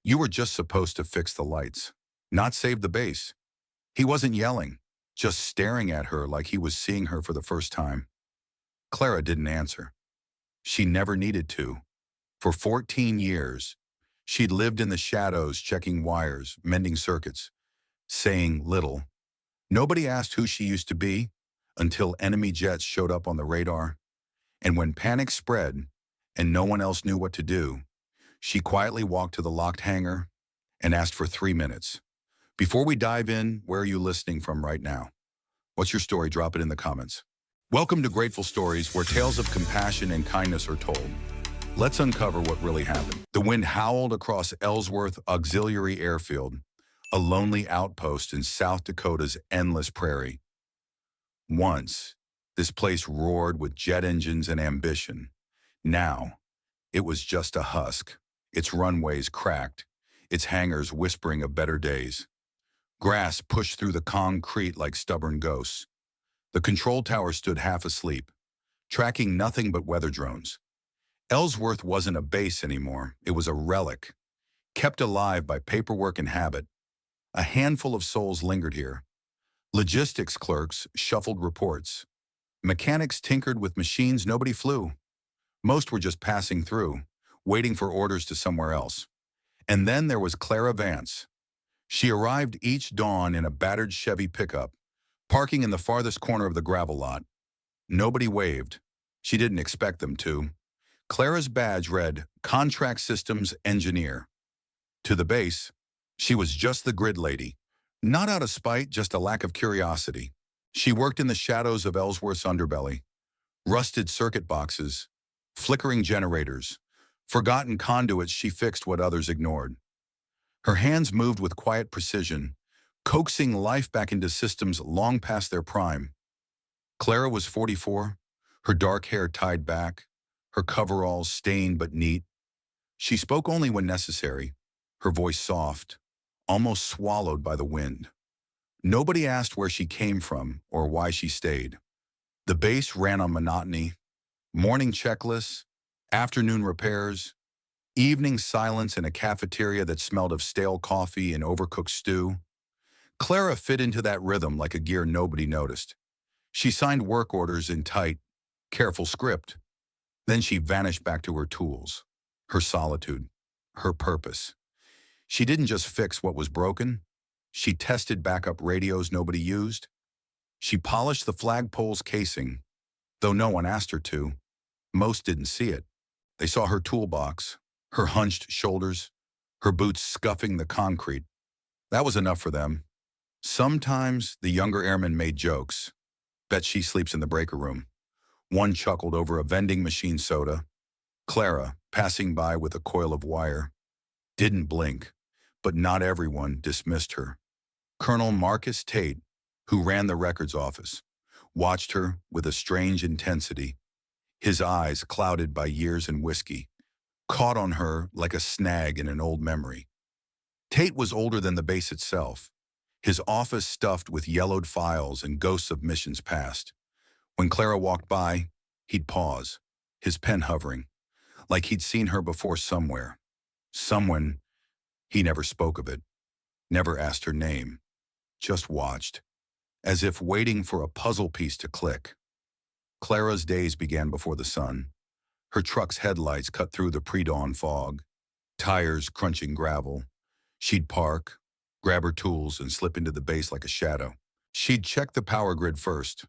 You were just supposed to fix the lights, not save the base." He wasn't yelling, just staring at her like he was seeing her for the first time. Clara didn't answer. She never needed to. For 14 years, she'd lived in the shadows, checking wires, mending circuits, saying little. Nobody asked who she used to be until enemy jets showed up on the radar. And when panic spread and no one else knew what to do, she quietly walked to the locked hangar and asked for 3 minutes. Before we dive in, where are you listening from right now? What's your story? Drop it in the comments. Welcome to Grateful Stories, where tales of compassion and kindness are told. Let's uncover what really happened. The wind howled across Ellsworth Auxiliary Airfield, a lonely outpost in South Dakota's endless prairie. Once, this place roared with jet engines and ambition. Now, it was just a husk, its runways cracked, its hangars whispering of better days. Grass pushed through the concrete like stubborn ghosts. The control tower stood half asleep, tracking nothing but weather drones. Ellsworth wasn't a base anymore. It was a relic, kept alive by paperwork and habit. A handful of souls lingered here. Logistics clerks shuffled reports. Mechanics tinkered with machines nobody flew. Most were just passing through, waiting for orders to somewhere else. And then there was Clara Vance. She arrived each dawn in a battered Chevy pickup, parking in the farthest corner of the gravel lot. Nobody waved. She didn't expect them to. Clara's badge read, Contract Systems Engineer. To the base, she was just the grid lady. Not out of spite, just a lack of curiosity. She worked in the shadows of Ellsworth's underbelly. Rusted circuit boxes, flickering generators, forgotten conduits. She fixed what others ignored. Her hands moved with quiet precision, coaxing life back into systems long past their prime. Clara was 44, her dark hair tied back, her coveralls stained but neat. She spoke only when necessary, her voice soft, almost swallowed by the wind. Nobody asked where she came from or why she stayed. The base ran on monotony, morning checklists, afternoon repairs, evening silence in a cafeteria that smelled of stale coffee and overcooked stew. Clara fit into that rhythm like a gear nobody noticed. She signed work orders in tight, careful script. Then she vanished back to her tools, her solitude, her purpose. She didn't just fix what was broken. She tested backup radios nobody used. She polished the flagpole's casing, though no one asked her to. Most didn't see it. They saw her toolbox, her hunched shoulders, her boots scuffing the concrete. That was enough for them. Sometimes the younger airmen made jokes. Bet she sleeps in the breaker room. One chuckled over a vending machine soda. Clara, passing by with a coil of wire, didn't blink, but not everyone dismissed her. Colonel Marcus Tate, who ran the records office, watched her with a strange intensity, his eyes clouded by years and whiskey, caught on her like a snag in an old memory. Tate was older than the base itself, his office stuffed with yellowed files and ghosts of missions past. When Clara walked by, he'd pause, his pen hovering, like he'd seen her before somewhere. Someone, he never spoke of it, never asked her name, just watched, as if waiting for a puzzle piece to click. Clara's days began before the sun. Her truck's headlights cut through the pre-dawn fog, tires crunching gravel. She'd park, grab her tools, and slip into the base like a shadow. She'd check the power grid first,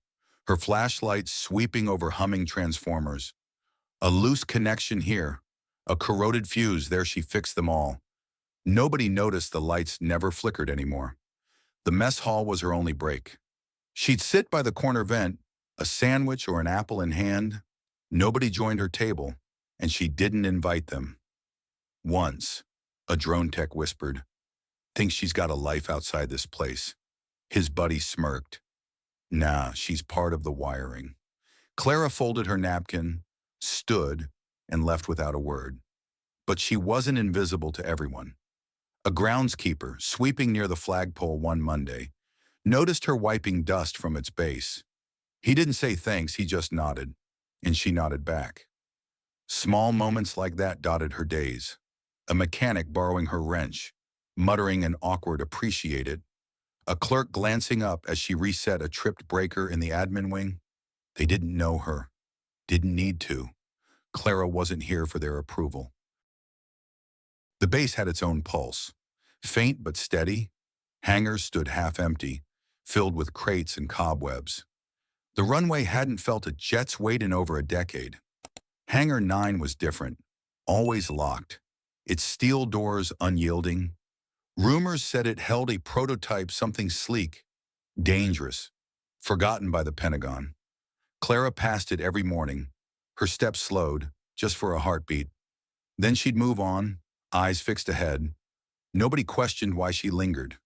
her flashlight sweeping over humming transformers. A loose connection here, a corroded fuse there. She fixed them all. Nobody noticed the lights never flickered anymore. The mess hall was her only break. She'd sit by the corner vent, a sandwich or an apple in hand. Nobody joined her table, and she didn't invite them. Once, a drone tech whispered, "Thinks she's got a life outside this place." His buddy smirked. "Nah, she's part of the wiring." Clara folded her napkin, stood, and left without a word. But she wasn't invisible to everyone. A groundskeeper, sweeping near the flagpole one Monday, noticed her wiping dust from its base. He didn't say thanks, he just nodded, and she nodded back. Small moments like that dotted her days. a mechanic borrowing her wrench, muttering an awkward "appreciate it," a clerk glancing up as she reset a tripped breaker in the admin wing. They didn't know her, didn't need to. Clara wasn't here for their approval. The base had its own pulse, faint but steady. Hangars stood half empty, filled with crates and cobwebs. The runway hadn't felt a jet's weight in over a decade. Hangar 9 was different, always locked, its steel doors unyielding. Rumors said it held a prototype, something sleek, dangerous, forgotten by the Pentagon. Clara passed it every morning. Her steps slowed, just for a heartbeat. Then she'd move on, eyes fixed ahead. Nobody questioned why she lingered.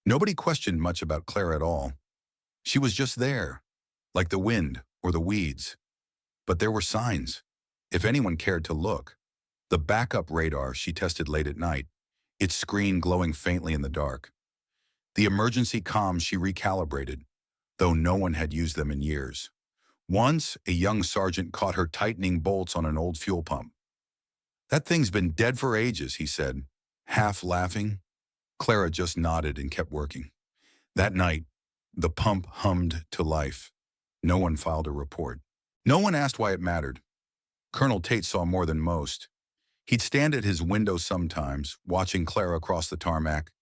Nobody questioned much about Clara at all. She was just there, like the wind or the weeds. But there were signs, if anyone cared to look. The backup radar she tested late at night, its screen glowing faintly in the dark. The emergency comms she recalibrated, though no one had used them in years. Once, a young sergeant caught her tightening bolts on an old fuel pump. "That thing's been dead for ages," he said, half laughing. Clara just nodded and kept working. That night, the pump hummed to life. No one filed a report. No one asked why it mattered. Colonel Tate saw more than most. He'd stand at his window sometimes, watching Clara cross the tarmac.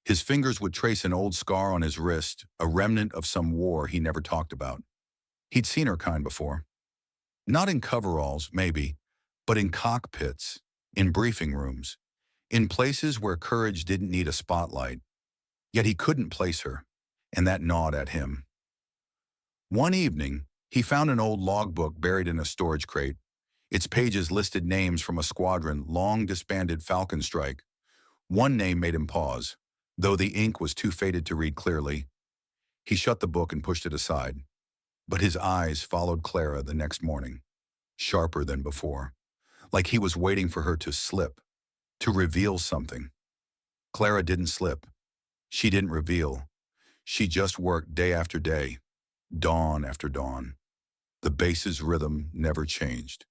His fingers would trace an old scar on his wrist, a remnant of some war he never talked about. He'd seen her kind before. Not in coveralls, maybe, but in cockpits, in briefing rooms, in places where courage didn't need a spotlight. Yet he couldn't place her, and that gnawed at him. One evening, he found an old logbook buried in a storage crate. Its pages listed names from a squadron long disbanded Falcon Strike. One name made him pause, though the ink was too faded to read clearly. He shut the book and pushed it aside. But his eyes followed Clara the next morning, sharper than before, like he was waiting for her to slip, to reveal something. Clara didn't slip. She didn't reveal. She just worked day after day, dawn after dawn. The base's rhythm never changed.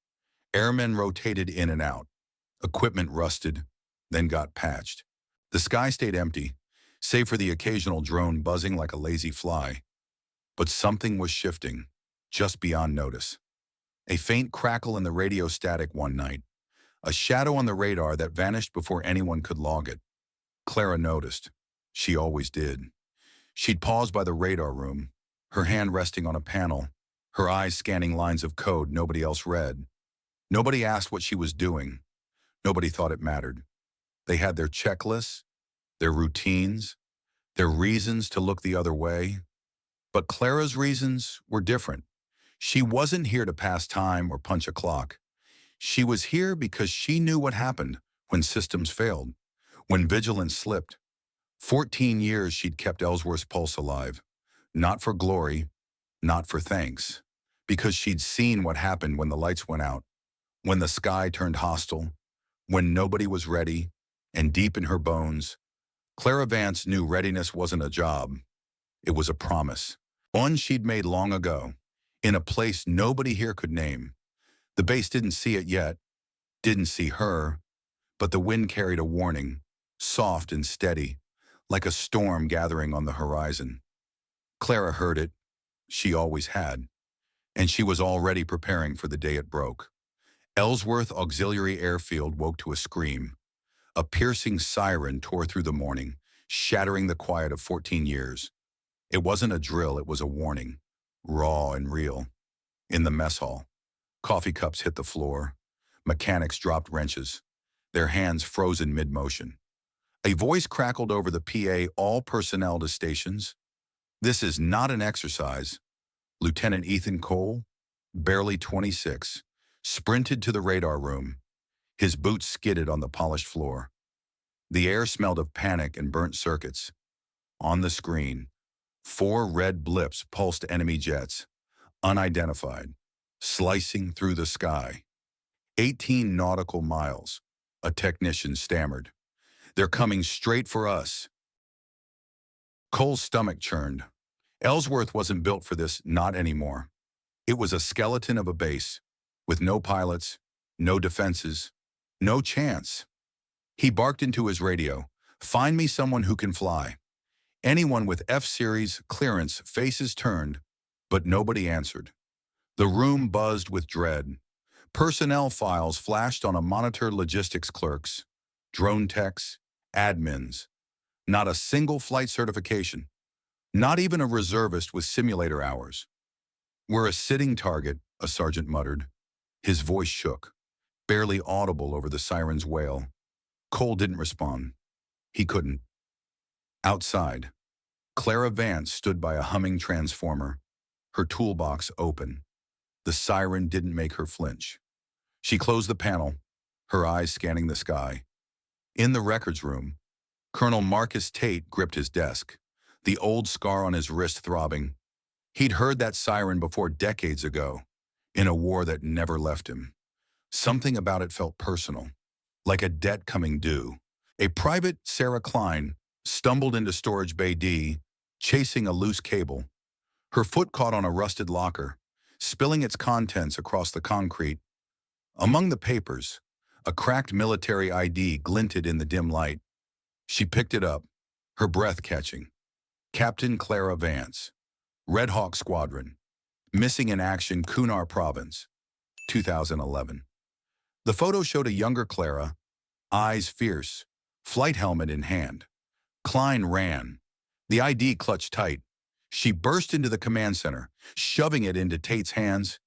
Airmen rotated in and out. Equipment rusted, then got patched. The sky stayed empty, save for the occasional drone buzzing like a lazy fly. But something was shifting, just beyond notice. A faint crackle in the radio static one night, a shadow on the radar that vanished before anyone could log it. Clara noticed. She always did. She'd pause by the radar room, her hand resting on a panel, her eyes scanning lines of code nobody else read. Nobody asked what she was doing. Nobody thought it mattered. They had their checklists, their routines, their reasons to look the other way. But Clara's reasons were different. She wasn't here to pass time or punch a clock. She was here because she knew what happened when systems failed, when vigilance slipped. 14 years she'd kept Ellsworth's pulse alive, not for glory, not for thanks, because she'd seen what happened when the lights went out, when the sky turned hostile, when nobody was ready, and deep in her bones, Clara Vance knew readiness wasn't a job. It was a promise. One she'd made long ago, in a place nobody here could name. The base didn't see it yet, didn't see her, but the wind carried a warning, soft and steady, like a storm gathering on the horizon. Clara heard it. She always had. And she was already preparing for the day it broke. Ellsworth Auxiliary Airfield woke to a scream. A piercing siren tore through the morning, shattering the quiet of 14 years. It wasn't a drill, it was a warning, raw and real. In the mess hall, coffee cups hit the floor. Mechanics dropped wrenches, their hands frozen mid-motion. A voice crackled over the PA, "All personnel to stations. This is not an exercise." Lieutenant Ethan Cole, barely 26, sprinted to the radar room. His boots skidded on the polished floor. The air smelled of panic and burnt circuits. On the screen, 4 red blips pulsed enemy jets, unidentified, slicing through the sky. 18 nautical miles, a technician stammered. "They're coming straight for us." Cole's stomach churned. Ellsworth wasn't built for this, not anymore. It was a skeleton of a base, with no pilots, no defenses, no chance. He barked into his radio, "Find me someone who can fly." Anyone with F-Series clearance, faces turned, but nobody answered. The room buzzed with dread. Personnel files flashed on a monitor, logistics clerks, drone techs, admins. Not a single flight certification. Not even a reservist with simulator hours. "We're a sitting target," a sergeant muttered. His voice shook, barely audible over the siren's wail. Cole didn't respond. He couldn't. Outside, Clara Vance stood by a humming transformer, her toolbox open. The siren didn't make her flinch. She closed the panel, her eyes scanning the sky. In the records room, Colonel Marcus Tate gripped his desk, the old scar on his wrist throbbing. He'd heard that siren before decades ago, in a war that never left him. Something about it felt personal, like a debt coming due. A private Sarah Klein stumbled into Storage Bay D, chasing a loose cable. Her foot caught on a rusted locker, spilling its contents across the concrete. Among the papers, a cracked military ID glinted in the dim light. She picked it up, her breath catching. Captain Clara Vance, Red Hawk Squadron, missing in action, Kunar Province, 2011. The photo showed a younger Clara, eyes fierce, flight helmet in hand. Klein ran, the ID clutched tight. She burst into the command center, shoving it into Tate's hands,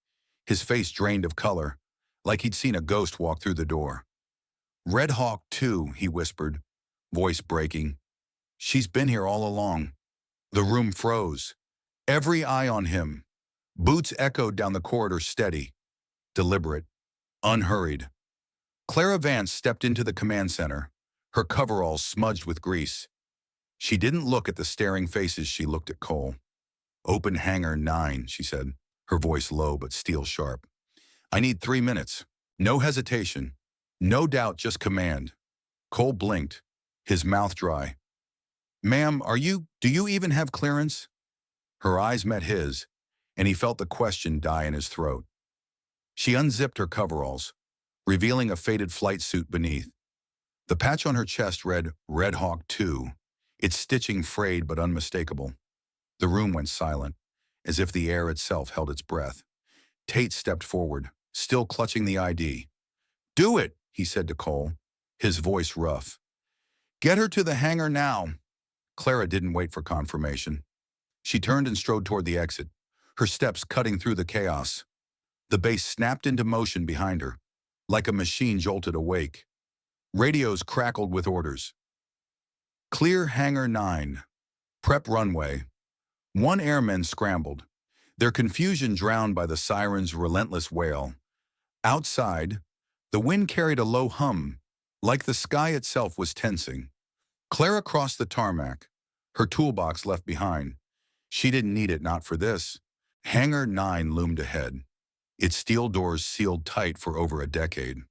his face drained of color, like he'd seen a ghost walk through the door. "Red Hawk 2, he whispered, voice breaking. "She's been here all along." The room froze, every eye on him. Boots echoed down the corridor, steady, deliberate, unhurried. Clara Vance stepped into the command center, her coveralls smudged with grease. She didn't look at the staring faces, she looked at Cole. "Open hangar 9, she said, her voice low but steel sharp. "I need 3 minutes. No hesitation. No doubt, just command." Cole blinked, his mouth dry. "Ma'am, do you even have clearance?" Her eyes met his, and he felt the question die in his throat. She unzipped her coveralls, revealing a faded flight suit beneath. The patch on her chest read Red Hawk 2, its stitching frayed but unmistakable. The room went silent, as if the air itself held its breath. Tate stepped forward, still clutching the ID. "Do it," he said to Cole, his voice rough. "Get her to the hangar now." Clara didn't wait for confirmation. She turned and strode toward the exit, her steps cutting through the chaos. The base snapped into motion behind her, like a machine jolted awake. Radios crackled with orders. "Clear hangar 9. Prep runway." One airman scrambled, their confusion drowned by the siren's relentless wail. Outside, the wind carried a low hum, like the sky itself was tensing. Clara crossed the tarmac, her toolbox left behind. She didn't need it, not for this. Hangar 9 loomed ahead, its steel doors sealed tight for over a decade.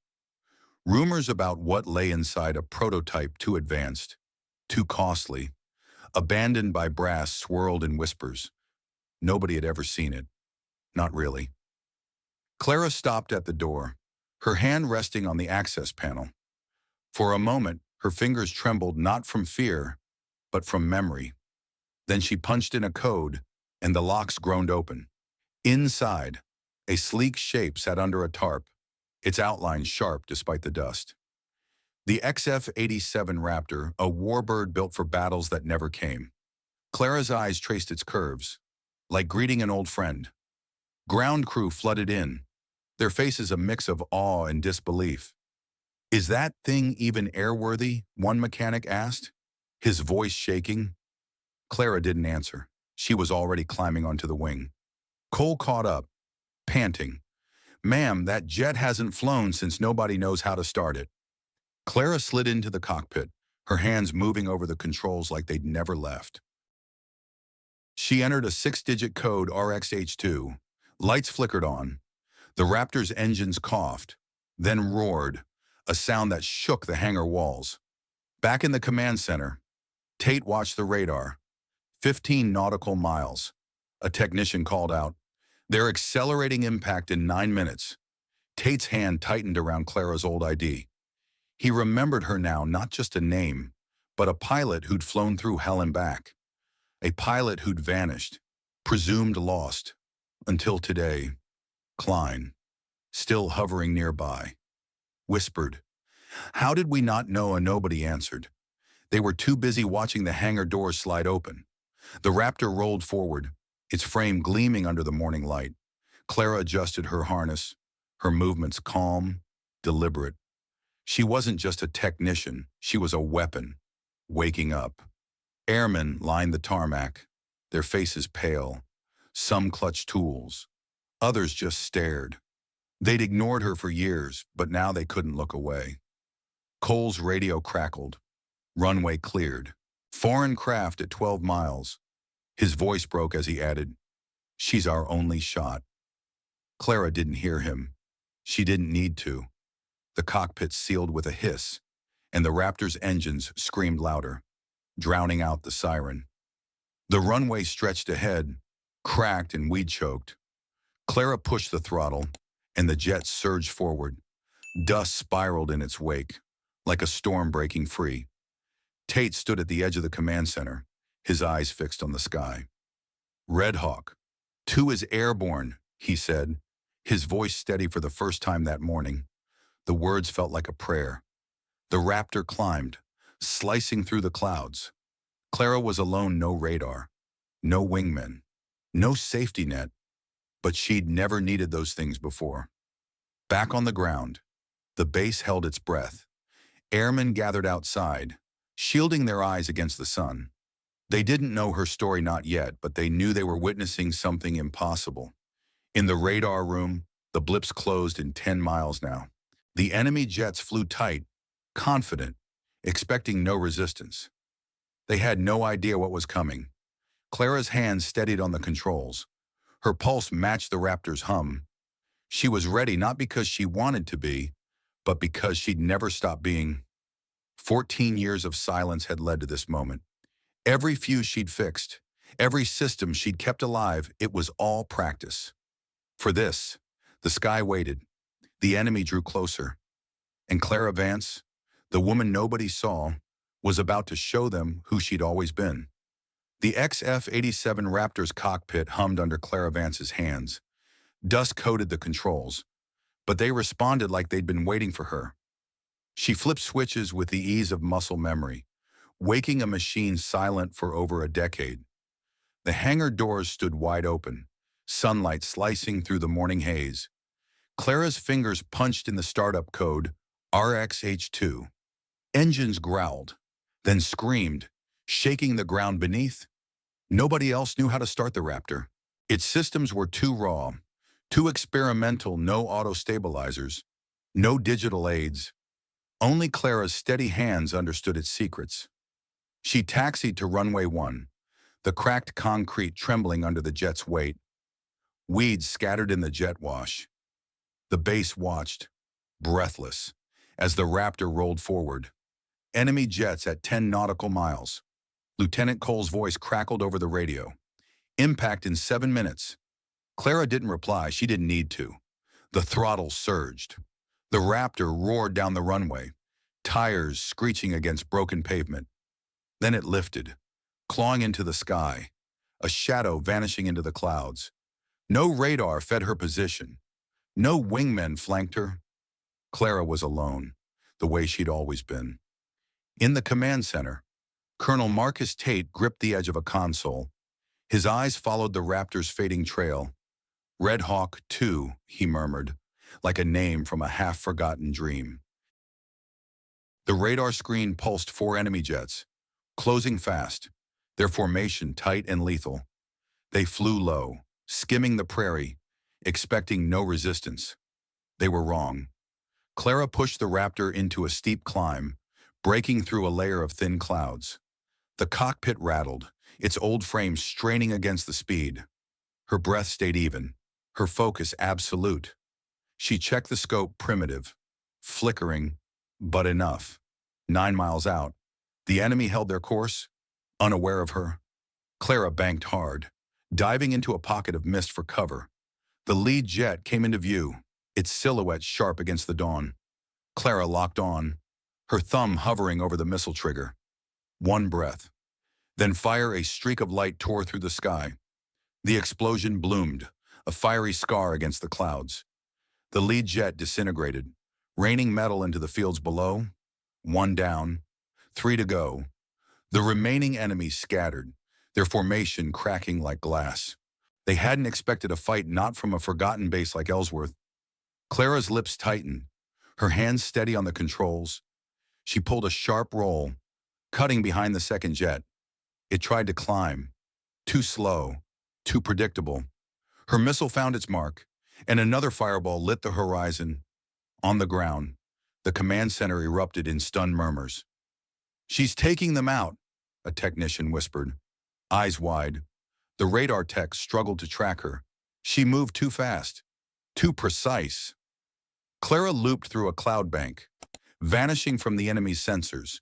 Rumors about what lay inside a prototype too advanced, too costly, abandoned by brass swirled in whispers. Nobody had ever seen it. Not really. Clara stopped at the door, her hand resting on the access panel. For a moment, her fingers trembled not from fear, but from memory. Then she punched in a code, and the locks groaned open. Inside, a sleek shape sat under a tarp, its outline sharp despite the dust. The XF-87 Raptor, a warbird built for battles that never came. Clara's eyes traced its curves, like greeting an old friend. Ground crew flooded in, their faces a mix of awe and disbelief. "Is that thing even airworthy?" one mechanic asked, his voice shaking. Clara didn't answer. She was already climbing onto the wing. Cole caught up, panting. "Ma'am, that jet hasn't flown since nobody knows how to start it." Clara slid into the cockpit, her hands moving over the controls like they'd never left. She entered a 6-digit code, RXH2. Lights flickered on. The Raptor's engines coughed, then roared, a sound that shook the hangar walls. Back in the command center, Tate watched the radar. 15 nautical miles. A technician called out, "They're accelerating impact in 9 minutes." Tate's hand tightened around Clara's old ID. He remembered her now, not just a name, but a pilot who'd flown through hell and back. A pilot who'd vanished, presumed lost, until today. Klein, still hovering nearby, whispered, "How did we not know?" And nobody answered. They were too busy watching the hangar doors slide open. The Raptor rolled forward, its frame gleaming under the morning light. Clara adjusted her harness, her movements calm, deliberate. She wasn't just a technician, she was a weapon. Waking up. Airmen lined the tarmac, their faces pale. Some clutched tools. Others just stared. They'd ignored her for years, but now they couldn't look away. Cole's radio crackled. Runway cleared. Foreign craft at 12 miles. His voice broke as he added, "She's our only shot." Clara didn't hear him. She didn't need to. The cockpit sealed with a hiss, and the Raptor's engines screamed louder, drowning out the siren. The runway stretched ahead, cracked and weed-choked. Clara pushed the throttle, and the jet surged forward. Dust spiraled in its wake, like a storm breaking free. Tate stood at the edge of the command center, his eyes fixed on the sky. "Red Hawk, 2 is airborne," he said, his voice steady for the first time that morning. The words felt like a prayer. The Raptor climbed, slicing through the clouds. Clara was alone, no radar, no wingmen, no safety net, but she'd never needed those things before. Back on the ground, the base held its breath. Airmen gathered outside, shielding their eyes against the sun. They didn't know her story, not yet, but they knew they were witnessing something impossible. In the radar room, the blips closed in 10 miles now. The enemy jets flew tight, confident, expecting no resistance. They had no idea what was coming. Clara's hands steadied on the controls. Her pulse matched the Raptor's hum. She was ready not because she wanted to be, but because she'd never stopped being. 14 years of silence had led to this moment. Every fuse she'd fixed, every system she'd kept alive, it was all practice. For this, the sky waited. The enemy drew closer. And Clara Vance, the woman nobody saw, was about to show them who she'd always been. The XF-87 Raptor's cockpit hummed under Clara Vance's hands. Dust coated the controls, but they responded like they'd been waiting for her. She flipped switches with the ease of muscle memory, waking a machine silent for over a decade. The hangar doors stood wide open, sunlight slicing through the morning haze. Clara's fingers punched in the startup code, RXH2. Engines growled, then screamed, shaking the ground beneath. Nobody else knew how to start the Raptor. Its systems were too raw, too experimental, no auto-stabilizers, no digital aids. Only Clara's steady hands understood its secrets. She taxied to runway 1, the cracked concrete trembling under the jet's weight. Weeds scattered in the jet wash. The base watched, breathless, as the Raptor rolled forward. Enemy jets at 10 nautical miles. Lieutenant Cole's voice crackled over the radio. Impact in 7 minutes. Clara didn't reply. She didn't need to. The throttle surged. The Raptor roared down the runway, tires screeching against broken pavement. Then it lifted, clawing into the sky, a shadow vanishing into the clouds. No radar fed her position. No wingmen flanked her. Clara was alone, the way she'd always been. In the command center, Colonel Marcus Tate gripped the edge of a console. His eyes followed the Raptor's fading trail. "Red Hawk 2, he murmured, like a name from a half-forgotten dream. The radar screen pulsed 4 enemy jets, closing fast, their formation tight and lethal. They flew low, skimming the prairie, expecting no resistance. They were wrong. Clara pushed the Raptor into a steep climb, breaking through a layer of thin clouds. The cockpit rattled, its old frame straining against the speed. Her breath stayed even, her focus absolute. She checked the scope, primitive, flickering, but enough. 9 miles out, the enemy held their course, unaware of her. Clara banked hard, diving into a pocket of mist for cover. The lead jet came into view, its silhouette sharp against the dawn. Clara locked on, her thumb hovering over the missile trigger. One breath. Then fire. A streak of light tore through the sky. The explosion bloomed, a fiery scar against the clouds. The lead jet disintegrated, raining metal into the fields below. One down, three to go. The remaining enemies scattered, their formation cracking like glass. They hadn't expected a fight, not from a forgotten base like Ellsworth. Clara's lips tightened, her hands steady on the controls. She pulled a sharp roll, cutting behind the second jet. It tried to climb. Too slow, too predictable. Her missile found its mark, and another fireball lit the horizon. On the ground, the command center erupted in stunned murmurs. "She's taking them out," a technician whispered, eyes wide. The radar tech struggled to track her. She moved too fast, too precise. Clara looped through a cloud bank, vanishing from the enemy's sensors.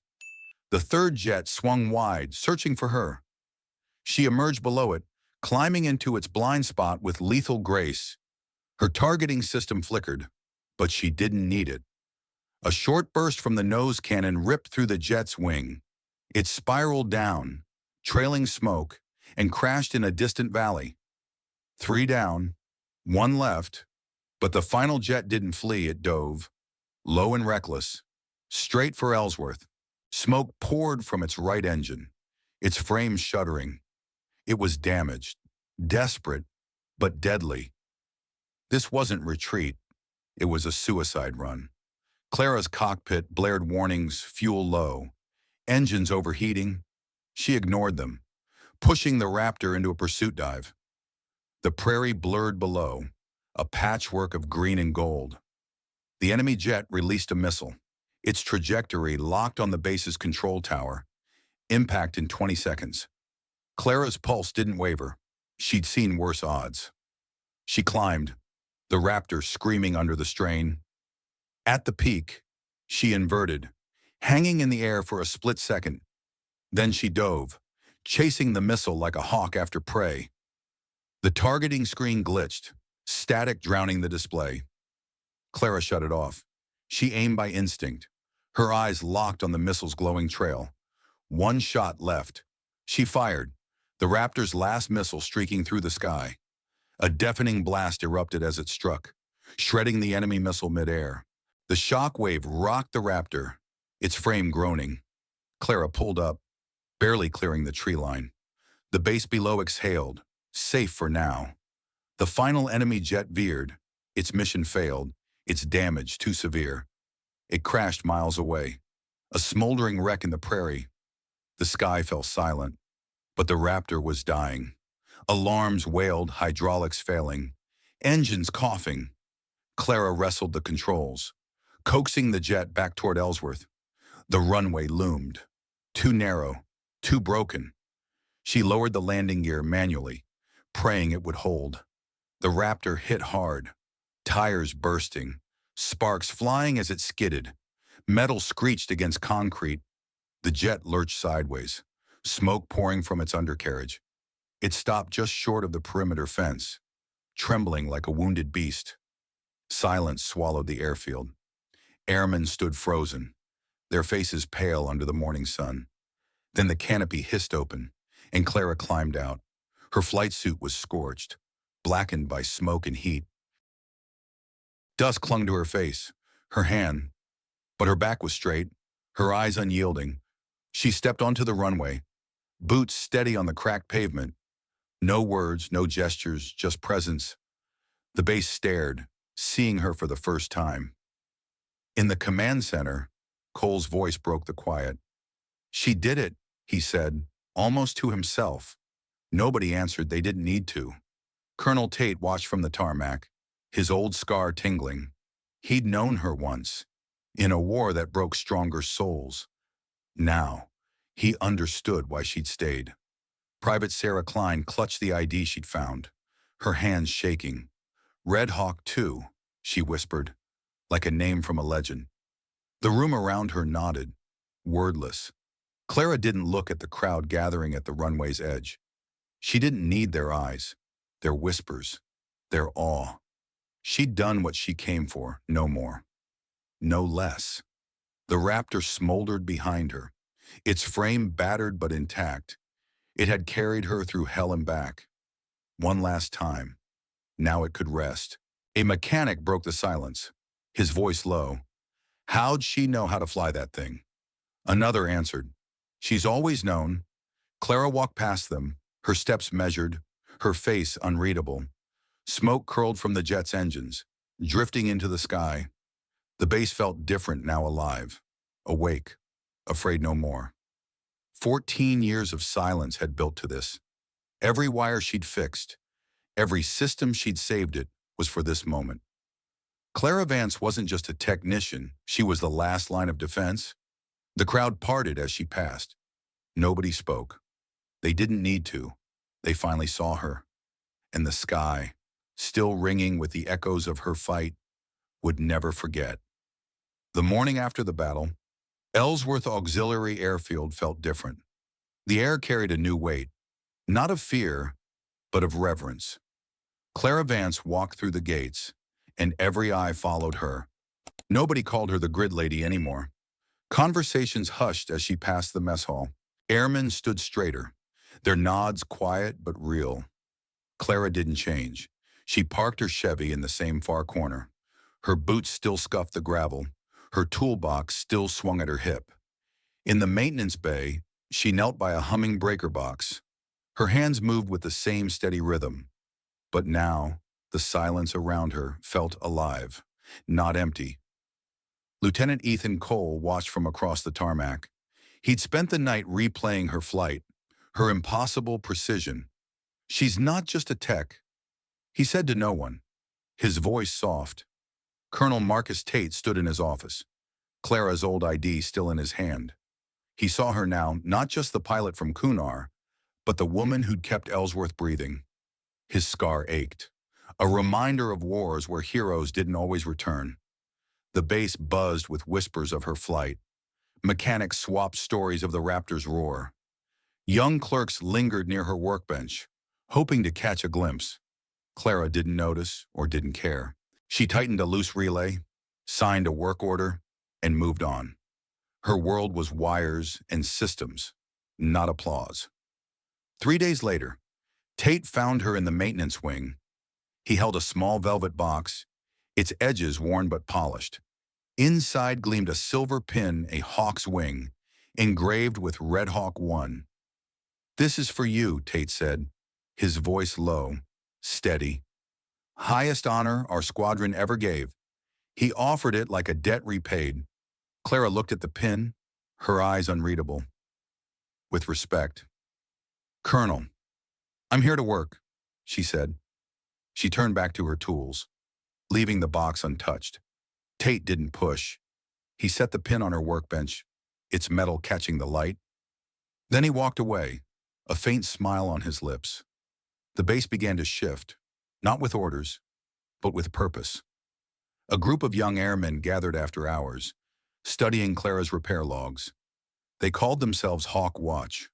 The third jet swung wide, searching for her. She emerged below it, climbing into its blind spot with lethal grace. Her targeting system flickered, but she didn't need it. A short burst from the nose cannon ripped through the jet's wing. It spiraled down, trailing smoke, and crashed in a distant valley. Three down, one left, but the final jet didn't flee. It dove, low and reckless, straight for Ellsworth. Smoke poured from its right engine, its frame shuddering. It was damaged, desperate, but deadly. This wasn't retreat. It was a suicide run. Clara's cockpit blared warnings, fuel low, engines overheating. She ignored them, pushing the Raptor into a pursuit dive. The prairie blurred below, a patchwork of green and gold. The enemy jet released a missile, its trajectory locked on the base's control tower. Impact in 20 seconds. Clara's pulse didn't waver. She'd seen worse odds. She climbed, the Raptor screaming under the strain. At the peak, she inverted, hanging in the air for a split second. Then she dove, chasing the missile like a hawk after prey. The targeting screen glitched, static drowning the display. Clara shut it off. She aimed by instinct, her eyes locked on the missile's glowing trail. One shot left. She fired, the Raptor's last missile streaking through the sky. A deafening blast erupted as it struck, shredding the enemy missile midair. The shock wave rocked the Raptor, its frame groaning. Clara pulled up, barely clearing the tree line. The base below exhaled, safe for now. The final enemy jet veered. Its mission failed, its damage too severe. It crashed miles away, a smoldering wreck in the prairie. The sky fell silent, but the Raptor was dying. Alarms wailed, hydraulics failing, engines coughing. Clara wrestled the controls, coaxing the jet back toward Ellsworth. The runway loomed, too narrow, too broken. She lowered the landing gear manually, praying it would hold. The Raptor hit hard, tires bursting, sparks flying as it skidded. Metal screeched against concrete. The jet lurched sideways, smoke pouring from its undercarriage. It stopped just short of the perimeter fence, trembling like a wounded beast. Silence swallowed the airfield. Airmen stood frozen, their faces pale under the morning sun. Then the canopy hissed open, and Clara climbed out. Her flight suit was scorched, blackened by smoke and heat. Dust clung to her face, her hand, but her back was straight, her eyes unyielding. She stepped onto the runway, boots steady on the cracked pavement. No words, no gestures, just presence. The base stared, seeing her for the first time. In the command center, Cole's voice broke the quiet. "She did it," he said, almost to himself. Nobody answered. They didn't need to. Colonel Tate watched from the tarmac, his old scar tingling. He'd known her once, in a war that broke stronger souls. Now, he understood why she'd stayed. Private Sarah Klein clutched the ID she'd found, her hands shaking. "Red Hawk 2, she whispered, like a name from a legend. The room around her nodded, wordless. Clara didn't look at the crowd gathering at the runway's edge. She didn't need their eyes, their whispers, their awe. She'd done what she came for, no more, no less. The Raptor smoldered behind her, its frame battered but intact. It had carried her through hell and back. One last time. Now it could rest. A mechanic broke the silence, his voice low. How'd she know how to fly that thing? Another answered. She's always known. Clara walked past them, her steps measured, her face unreadable. Smoke curled from the jet's engines, drifting into the sky. The base felt different now, alive, awake, afraid no more. 14 years of silence had built to this. Every wire she'd fixed, every system she'd saved it was for this moment. Clara Vance wasn't just a technician, she was the last line of defense. The crowd parted as she passed. Nobody spoke. They didn't need to. They finally saw her. And the sky, still ringing with the echoes of her fight, would never forget. The morning after the battle, Ellsworth Auxiliary Airfield felt different. The air carried a new weight, not of fear, but of reverence. Clara Vance walked through the gates, and every eye followed her. Nobody called her the grid lady anymore. Conversations hushed as she passed the mess hall. Airmen stood straighter, their nods quiet but real. Clara didn't change. She parked her Chevy in the same far corner. Her boots still scuffed the gravel. Her toolbox still swung at her hip. In the maintenance bay, she knelt by a humming breaker box. Her hands moved with the same steady rhythm. But now, the silence around her felt alive, not empty. Lieutenant Ethan Cole watched from across the tarmac. He'd spent the night replaying her flight, her impossible precision. She's not just a tech, he said to no one, his voice soft. Colonel Marcus Tate stood in his office, Clara's old ID still in his hand. He saw her now, not just the pilot from Kunar, but the woman who'd kept Ellsworth breathing. His scar ached, a reminder of wars where heroes didn't always return. The base buzzed with whispers of her flight. Mechanics swapped stories of the Raptor's roar. Young clerks lingered near her workbench, hoping to catch a glimpse. Clara didn't notice or didn't care. She tightened a loose relay, signed a work order, and moved on. Her world was wires and systems, not applause. 3 days later, Tate found her in the maintenance wing. He held a small velvet box, its edges worn but polished. Inside gleamed a silver pin, a hawk's wing, engraved with Red Hawk 1. "This is for you," Tate said, his voice low, steady. "Highest honor our squadron ever gave." He offered it like a debt repaid. Clara looked at the pin, her eyes unreadable. With respect. "Colonel, I'm here to work," she said. She turned back to her tools, leaving the box untouched. Tate didn't push. He set the pin on her workbench, its metal catching the light. Then he walked away, a faint smile on his lips. The base began to shift, not with orders, but with purpose. A group of young airmen gathered after hours, studying Clara's repair logs. They called themselves Hawk Watch,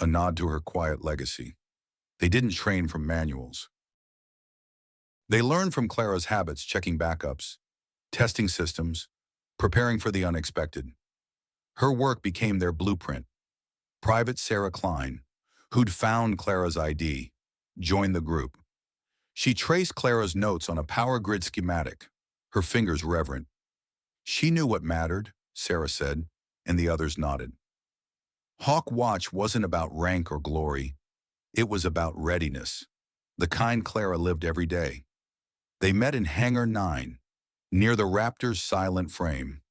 a nod to her quiet legacy. They didn't train from manuals. They learned from Clara's habits, checking backups, testing systems, preparing for the unexpected. Her work became their blueprint. Private Sarah Klein, who'd found Clara's ID, joined the group. She traced Clara's notes on a power grid schematic, her fingers reverent. She knew what mattered, Sarah said, and the others nodded. Hawk Watch wasn't about rank or glory. It was about readiness, the kind Clara lived every day. They met in Hangar 9, near the Raptor's silent frame.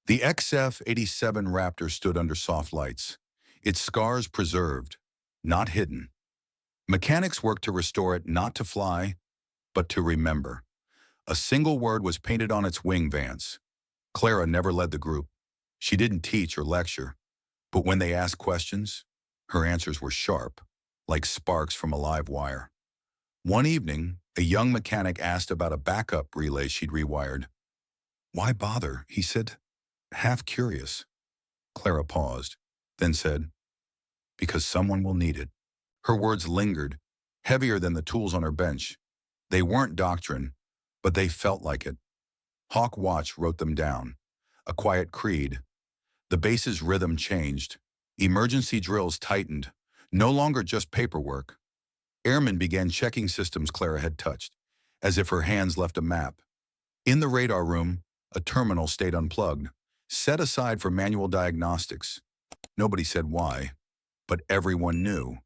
The XF-87 Raptor stood under soft lights, its scars preserved, not hidden. Mechanics worked to restore it, not to fly, but to remember. A single word was painted on its wing, Vance. Clara never led the group. She didn't teach or lecture, but when they asked questions, her answers were sharp, like sparks from a live wire. One evening, a young mechanic asked about a backup relay she'd rewired. "Why bother?" he said, half curious. Clara paused, then said, "Because someone will need it." Her words lingered, heavier than the tools on her bench. They weren't doctrine, but they felt like it. Hawk Watch wrote them down, a quiet creed. The base's rhythm changed. Emergency drills tightened, no longer just paperwork. Airmen began checking systems Clara had touched, as if her hands left a map. In the radar room, a terminal stayed unplugged, set aside for manual diagnostics. Nobody said why, but everyone knew.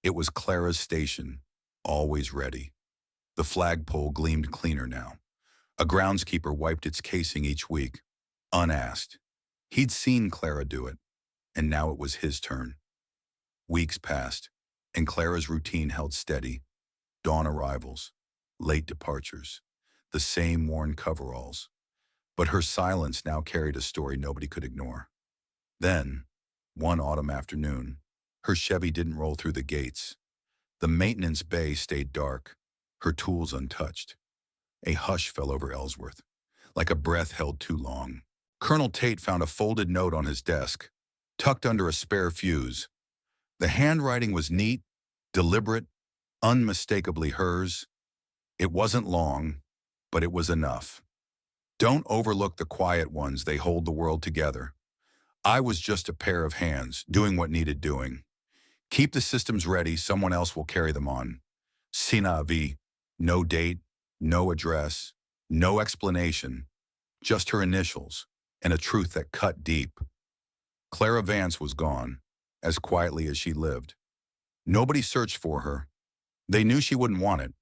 It was Clara's station, always ready. The flagpole gleamed cleaner now. A groundskeeper wiped its casing each week, unasked. He'd seen Clara do it, and now it was his turn. Weeks passed, and Clara's routine held steady. Dawn arrivals, late departures, the same worn coveralls. But her silence now carried a story nobody could ignore. Then, one autumn afternoon, her Chevy didn't roll through the gates. The maintenance bay stayed dark, her tools untouched. A hush fell over Ellsworth, like a breath held too long. Colonel Tate found a folded note on his desk, tucked under a spare fuse. The handwriting was neat, deliberate, unmistakably hers. It wasn't long, but it was enough. Don't overlook the quiet ones, they hold the world together. I was just a pair of hands, doing what needed doing. Keep the systems ready, someone else will carry them on. Sina avi, no date, no address, no explanation, just her initials, and a truth that cut deep. Clara Vance was gone, as quietly as she lived. Nobody searched for her. They knew she wouldn't want it.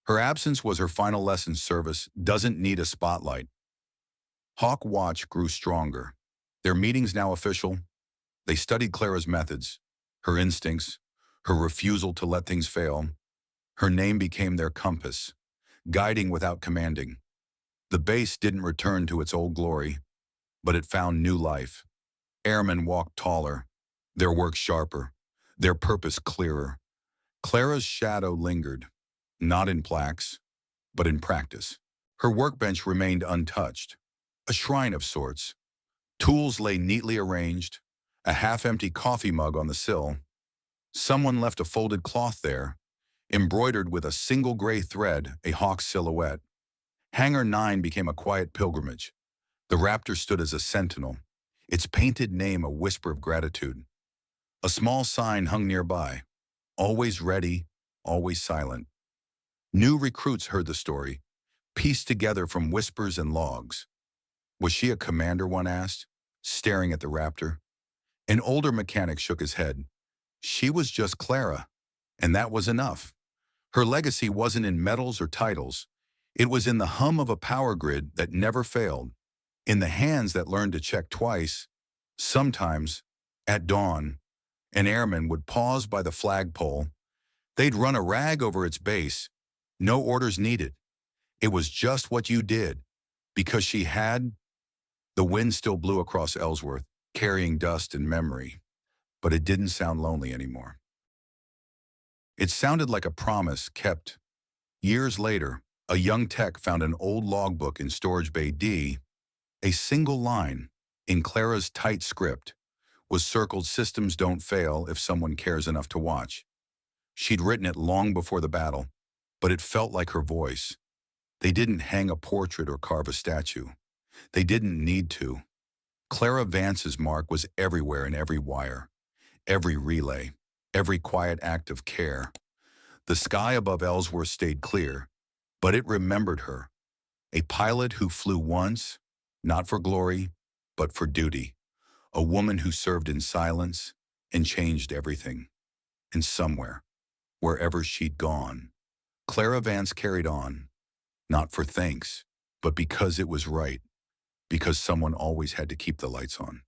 Her absence was her final lesson. Service doesn't need a spotlight. Hawk Watch grew stronger. Their meetings now official. They studied Clara's methods, her instincts, her refusal to let things fail. Her name became their compass, guiding without commanding. The base didn't return to its old glory, but it found new life. Airmen walked taller, their work sharper, their purpose clearer. Clara's shadow lingered, not in plaques, but in practice. Her workbench remained untouched, a shrine of sorts. Tools lay neatly arranged, a half-empty coffee mug on the sill. Someone left a folded cloth there, embroidered with a single gray thread, a hawk's silhouette. Hangar 9 became a quiet pilgrimage. The Raptor stood as a sentinel, its painted name a whisper of gratitude. A small sign hung nearby, always ready, always silent. New recruits heard the story, pieced together from whispers and logs. Was she a commander, one asked, staring at the Raptor. An older mechanic shook his head. She was just Clara, and that was enough. Her legacy wasn't in medals or titles. It was in the hum of a power grid that never failed, in the hands that learned to check twice. Sometimes, at dawn, an airman would pause by the flagpole. They'd run a rag over its base. No orders needed. It was just what you did, because she had. The wind still blew across Ellsworth, carrying dust and memory, but it didn't sound lonely anymore. It sounded like a promise kept. Years later, a young tech found an old logbook in Storage Bay D. A single line, in Clara's tight script, was circled, "Systems don't fail if someone cares enough to watch." She'd written it long before the battle, but it felt like her voice. They didn't hang a portrait or carve a statue. They didn't need to. Clara Vance's mark was everywhere in every wire, every relay, every quiet act of care. The sky above Ellsworth stayed clear, but it remembered her. A pilot who flew once, not for glory, but for duty. A woman who served in silence and changed everything. And somewhere, wherever she'd gone, Clara Vance carried on, not for thanks, but because it was right, because someone always had to keep the lights on.